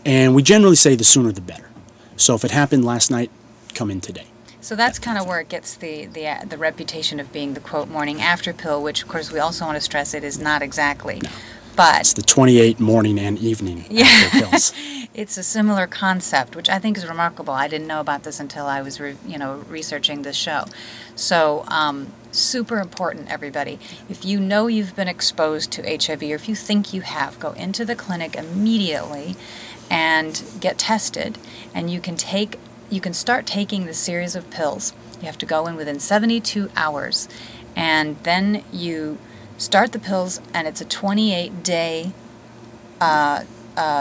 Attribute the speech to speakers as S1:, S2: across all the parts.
S1: And we generally say the sooner the better. So if it happened last night, come in today.
S2: So that's kind of where it gets the reputation of being the, quote, morning after pill, which, of course, we also want to stress it is not exactly.
S1: No.
S2: But
S1: it's the 28 morning and evening after pills.
S2: It's a similar concept, which I think is remarkable. I didn't know about this until I was researching this show. So super important, everybody. If you know you've been exposed to HIV, or if you think you have, go into the clinic immediately and get tested, and you can start taking the series of pills. You have to go in within 72 hours, and then you start the pills, and it's a 28-day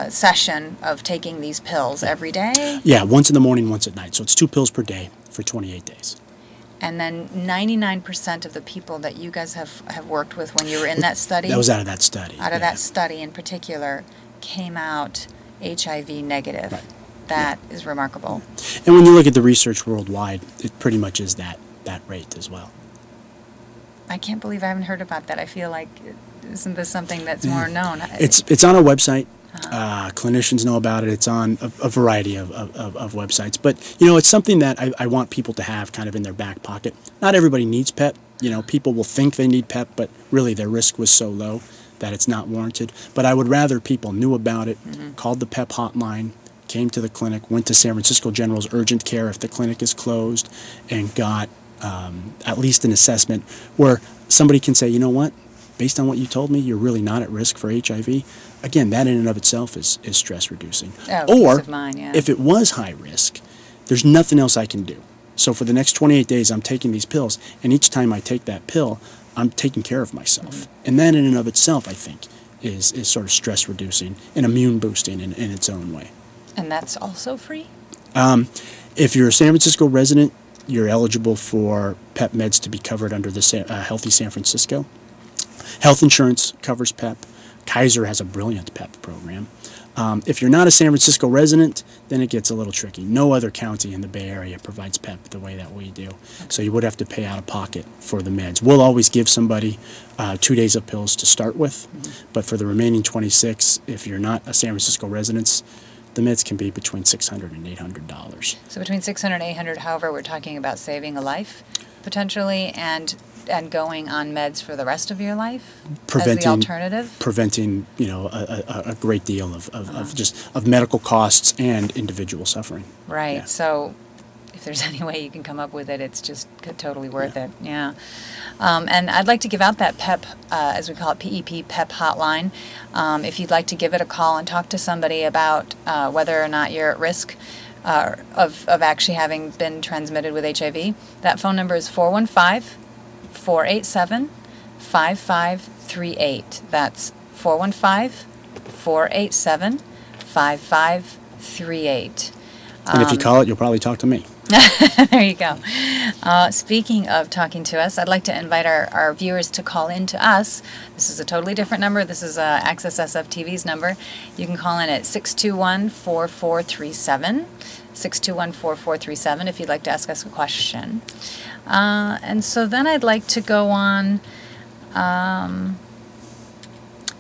S2: session of taking these pills every day.
S1: Yeah, once in the morning, once at night. So it's 2 pills per day for 28 days.
S2: And then 99% of the people that you guys have worked with when you were in that study?
S1: That was out of that study.
S2: Out of that study in particular, came out HIV negative. Right. That is remarkable.
S1: And when you look at the research worldwide, it pretty much is that rate as well.
S2: I can't believe I haven't heard about that. I feel like, isn't this something that's more known?
S1: It's on our website. Clinicians know about it. It's on a variety of websites. But, it's something that I want people to have kind of in their back pocket. Not everybody needs PEP. People will think they need PEP, but really their risk was so low that it's not warranted. But I would rather people knew about it, called the PEP hotline, came to the clinic, went to San Francisco General's urgent care if the clinic is closed, and got at least an assessment where somebody can say, you know what, based on what you told me, you're really not at risk for HIV. Again, that in and of itself is stress reducing. Or,
S2: peace of mind, yeah.
S1: If it was high risk, there's nothing else I can do. So for the next 28 days, I'm taking these pills, and each time I take that pill, I'm taking care of myself. And that in and of itself, I think, is sort of stress reducing and immune boosting in its own way.
S2: And that's also free?
S1: If you're a San Francisco resident, you're eligible for PEP meds to be covered under the Healthy San Francisco. Health insurance covers PEP. Kaiser has a brilliant PEP program. If you're not a San Francisco resident, then it gets a little tricky. No other county in the Bay Area provides PEP the way that we do. So you would have to pay out of pocket for the meds. We'll always give somebody 2 days of pills to start with, but for the remaining 26, if you're not a San Francisco resident, the meds can be between $600 and $800.
S2: So between $600 and $800, however, we're talking about saving a life, potentially, and going on meds for the rest of your life as the alternative?
S1: Preventing, a great deal of medical costs and individual suffering.
S2: Right.
S1: Yeah.
S2: So if there's any way you can come up with it, it's just totally worth it. Yeah. And I'd like to give out that PEP, as we call it, PEP, PEP hotline. If you'd like to give it a call and talk to somebody about whether or not you're at risk of actually having been transmitted with HIV, that phone number is 415-487-5538. That's 415-487-5538.
S1: And if you call it, you'll probably talk to me.
S2: There you go. Speaking of talking to us, I'd like to invite our viewers to call in to us. This is a totally different number. This is Access SF TV's number. You can call in at 621-4437. 621-4437 if you'd like to ask us a question. And so then I'd like to go on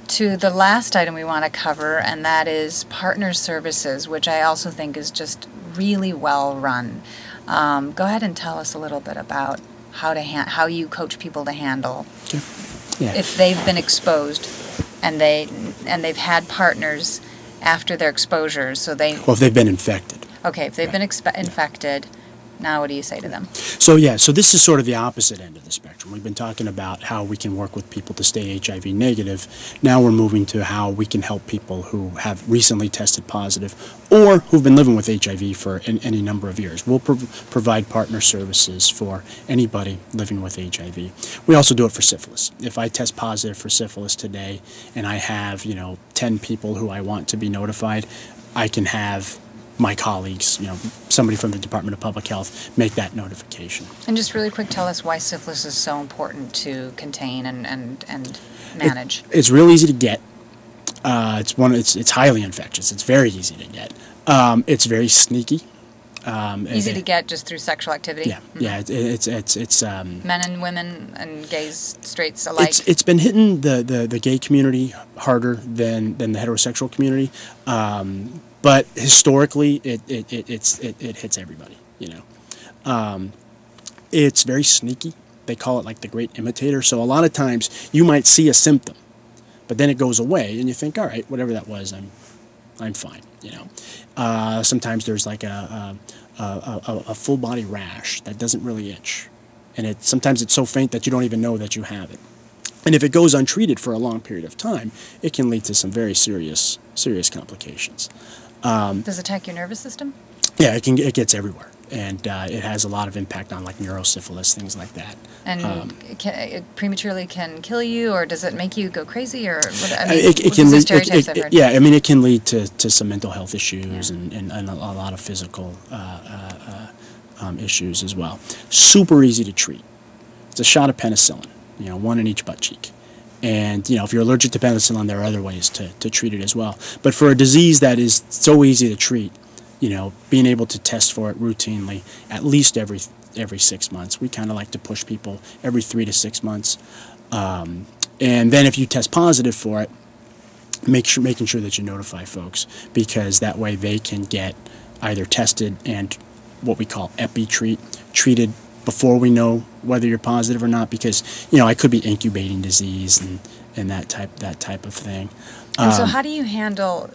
S2: to the last item we want to cover, and that is partner services, which I also think is just really well run. Go ahead and tell us a little bit about how you coach people to handle if they've been exposed and they've had partners after their exposures. So if
S1: they've been infected.
S2: Okay, if they've been infected. Now what do you say to them?
S1: So this is sort of the opposite end of the spectrum. We've been talking about how we can work with people to stay HIV negative. Now we're moving to how we can help people who have recently tested positive or who've been living with HIV for any number of years. We'll provide partner services for anybody living with HIV. We also do it for syphilis. If I test positive for syphilis today and I have 10 people who I want to be notified, I can have my colleagues, somebody from the Department of Public Health, make that notification.
S2: And just really quick, tell us why syphilis is so important to contain and manage.
S1: It's real easy to get. It's highly infectious. It's very easy to get. It's very sneaky.
S2: Easy to get just through sexual activity.
S1: Yeah, yeah. It's
S2: men and women and gays, straights alike.
S1: It's been hitting the gay community harder than the heterosexual community. But historically, it hits everybody. It's very sneaky. They call it like the great imitator. So a lot of times you might see a symptom, but then it goes away, and you think, all right, whatever that was, I'm fine. Sometimes there's like a full body rash that doesn't really itch, and sometimes it's so faint that you don't even know that you have it. And if it goes untreated for a long period of time, it can lead to some very serious complications.
S2: Does it attack your nervous system?
S1: Yeah, it gets everywhere, and it has a lot of impact on like neurosyphilis, things like that.
S2: And it prematurely can kill you, or does it make you go crazy, or what?
S1: It can lead.
S2: Stereotypes I've heard.
S1: Yeah, I mean, it can lead to some mental health issues and a lot of physical issues as well. Super easy to treat. It's a shot of penicillin, one in each butt cheek. And, if you're allergic to penicillin, there are other ways to treat it as well. But for a disease that is so easy to treat, being able to test for it routinely, at least every 6 months. We kind of like to push people every 3 to 6 months. And then if you test positive for it, making sure that you notify folks, because that way they can get either tested and what we call treated before we know whether you're positive or not, because I could be incubating disease and that type of thing.
S2: And so how do you handle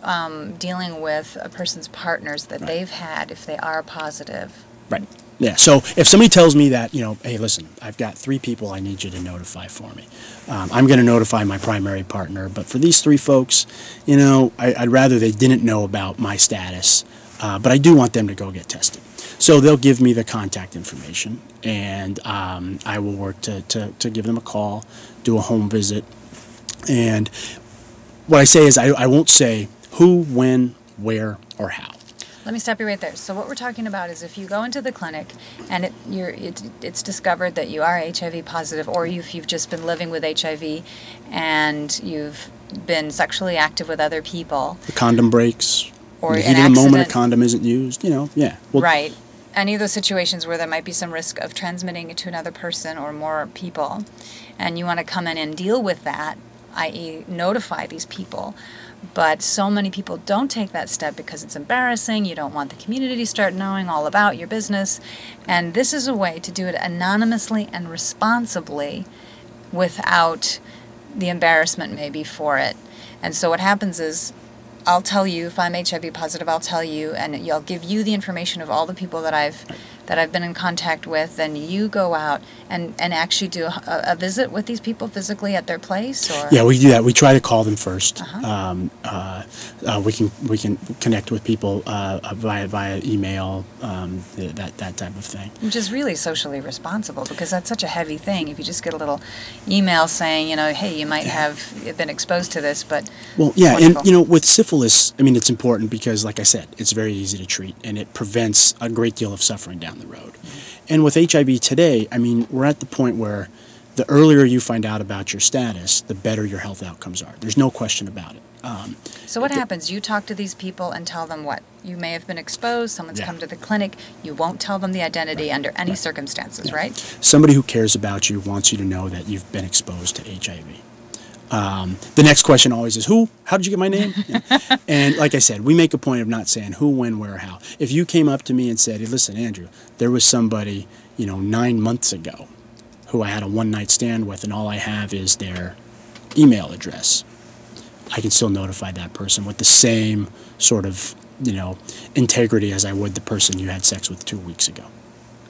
S2: dealing with a person's partners that they've had if they are positive?
S1: Right. Yeah. So if somebody tells me that, hey, listen, I've got 3 people I need you to notify for me. I'm going to notify my primary partner, but for these 3 folks, I'd rather they didn't know about my status, but I do want them to go get tested. So they'll give me the contact information, and I will work to give them a call, do a home visit. And what I say is I won't say who, when, where, or how.
S2: Let me stop you right there. So what we're talking about is if you go into the clinic and it's discovered that you are HIV positive, or if you've just been living with HIV and you've been sexually active with other people.
S1: The condom breaks.
S2: Or
S1: in the heat of the moment a condom isn't used, yeah. Well,
S2: right. Any of those situations where there might be some risk of transmitting it to another person or more people, and you want to come in and deal with that, i.e. notify these people. But so many people don't take that step because it's embarrassing. You don't want the community to start knowing all about your business. And this is a way to do it anonymously and responsibly without the embarrassment maybe for it. And so what happens is I'll tell you, if I'm HIV positive, I'll tell you, and I'll give you the information of all the people that I've been in contact with, and you go out and actually do a visit with these people physically at their place? Or?
S1: Yeah, we do that. We try to call them first.
S2: Uh-huh.
S1: We can connect with people via email, that type of thing.
S2: Which is really socially responsible, because that's such a heavy thing. If you just get a little email saying, hey, you might have been exposed to this, but
S1: well, yeah,
S2: wonderful.
S1: And with syphilis, I mean, it's important because, like I said, it's very easy to treat, and it prevents a great deal of suffering down the road. And with HIV today, I mean, we're at the point where the earlier you find out about your status, the better your health outcomes are. There's no question about it.
S2: So what happens? You talk to these people and tell them what? You may have been exposed, someone's come to the clinic, you won't tell them the identity under any circumstances, right?
S1: Somebody who cares about you wants you to know that you've been exposed to HIV. The next question always is who? How did you get my name? And like I said, we make a point of not saying who, when, where, how. If you came up to me and said, hey, listen, Andrew, there was somebody, 9 months ago who I had a one-night stand with, and all I have is their email address, I can still notify that person with the same sort of, integrity as I would the person you had sex with 2 weeks ago.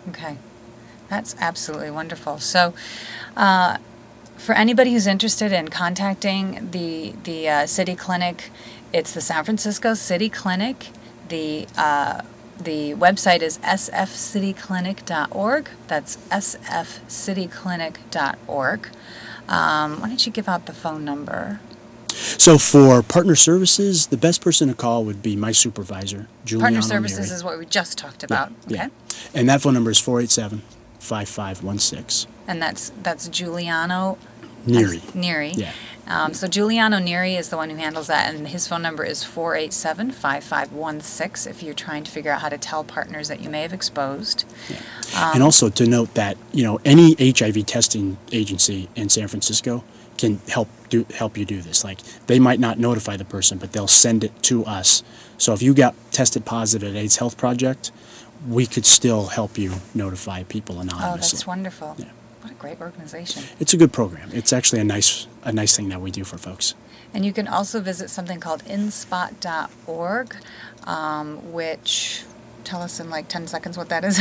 S2: Okay. That's absolutely wonderful. So, for anybody who's interested in contacting the city clinic, it's the San Francisco City Clinic. The website is sfcityclinic.org. That's sfcityclinic.org. Why don't you give out the phone number?
S1: So for partner services, the best person to call would be my supervisor, Giuliano
S2: Partner services
S1: Neri.
S2: is what we just talked about.
S1: Yeah,
S2: okay.
S1: Yeah. And that phone number is 487-5516.
S2: And that's Giuliano
S1: Neri.
S2: Neri.
S1: Yeah.
S2: So Giuliano Neri is the one who handles that, and his phone number is 487-5516 if you're trying to figure out how to tell partners that you may have exposed.
S1: Yeah. And also to note that, any HIV testing agency in San Francisco can help you do this. Like, they might not notify the person, but they'll send it to us. So if you got tested positive at AIDS Health Project, we could still help you notify people
S2: Oh,
S1: anonymously.
S2: that's wonderful.
S1: Yeah.
S2: What a great organization.
S1: It's a good program. It's actually a nice thing that we do for folks.
S2: And you can also visit something called inspot.org, which, tell us in like 10 seconds what that is.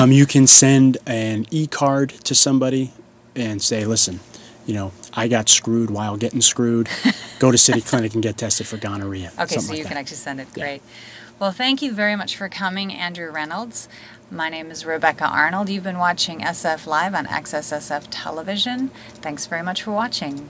S1: You can send an e-card to somebody and say, listen, I got screwed while getting screwed. Go to City Clinic and get tested for gonorrhea.
S2: Okay, so
S1: Something
S2: you
S1: like
S2: can
S1: that.
S2: actually send it.
S1: Yeah.
S2: Great. Well, thank you very much for coming, Andrew Reynolds. My name is Rebecca Arnold. You've been watching SF Live on Access SF Television. Thanks very much for watching.